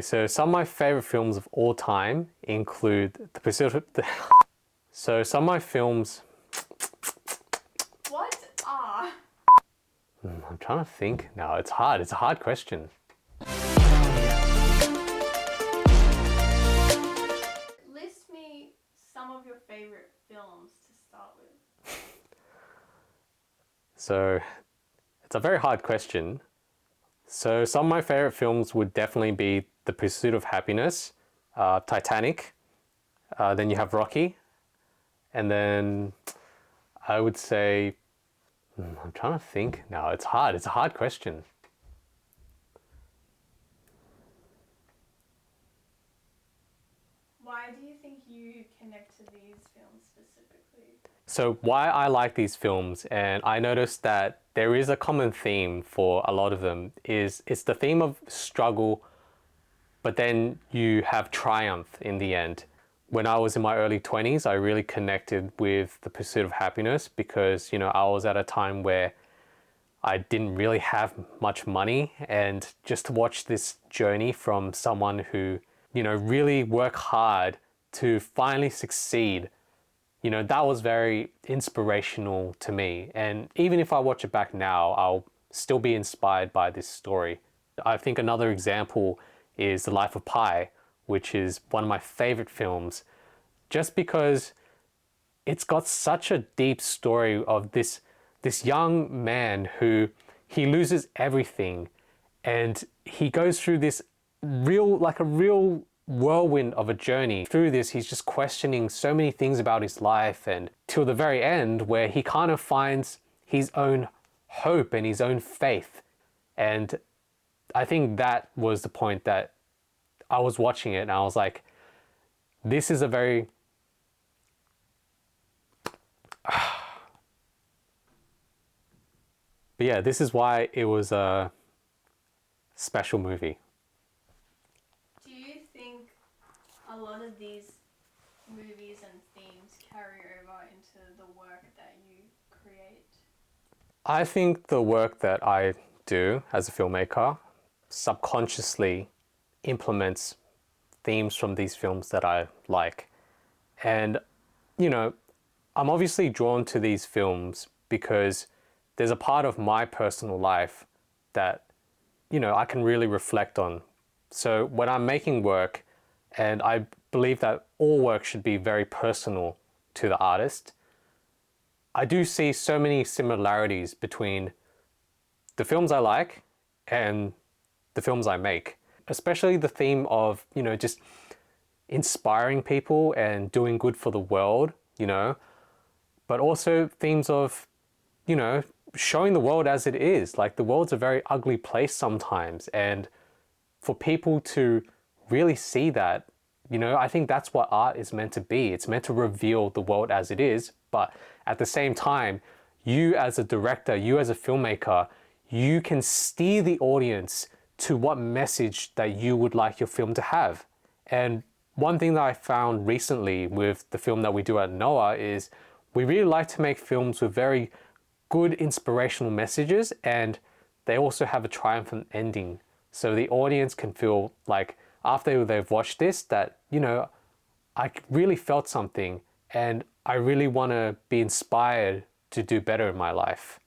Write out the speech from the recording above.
So some of my favorite films of all time include The Pursuit of the... So some of my films... What are? I'm trying to think. No, it's hard. It's a hard question. List me some of your favorite films to start with. So it's a very hard question. So some of my favorite films would definitely be The Pursuit of Happiness, Titanic, then you have Rocky, and then I would say, I'm trying to think. No, it's hard. It's a hard question. Why do you think you connect to these films specifically? So why I like these films, and I noticed that there is a common theme for a lot of them, is it's the theme of struggle, but then you have triumph in the end. When I was in my early 20s, I really connected with The Pursuit of Happiness because, I was at a time where I didn't really have much money, and just to watch this journey from someone who, really worked hard to finally succeed, that was very inspirational to me. And even if I watch it back now, I'll still be inspired by this story. I think another example is The Life of Pi, which is one of my favorite films, just because it's got such a deep story of this young man who he loses everything, and he goes through this real whirlwind of a journey. Through this, he's just questioning so many things about his life, and till the very end where he kind of finds his own hope and his own faith. And I think that was the point that I was watching it and I was like, this is a very but yeah, this is why it was a special movie. Do you think a lot of these movies and themes carry over into the work that you create? I think the work that I do as a filmmaker subconsciously implements themes from these films that I like. And, I'm obviously drawn to these films because there's a part of my personal life that, I can really reflect on. So when I'm making work, and I believe that all work should be very personal to the artist, I do see so many similarities between the films I like and the films I make, especially the theme of, just inspiring people and doing good for the world, but also themes of, showing the world as it is. Like, the world's a very ugly place sometimes, and for people to really see that, I think that's what art is meant to be. It's meant to reveal the world as it is, but at the same time, you as a director, you as a filmmaker, you can steer the audience to what message that you would like your film to have. And one thing that I found recently with the film that we do at Noah is we really like to make films with very good inspirational messages, and they also have a triumphant ending. So the audience can feel like after they've watched this that, I really felt something and I really want to be inspired to do better in my life.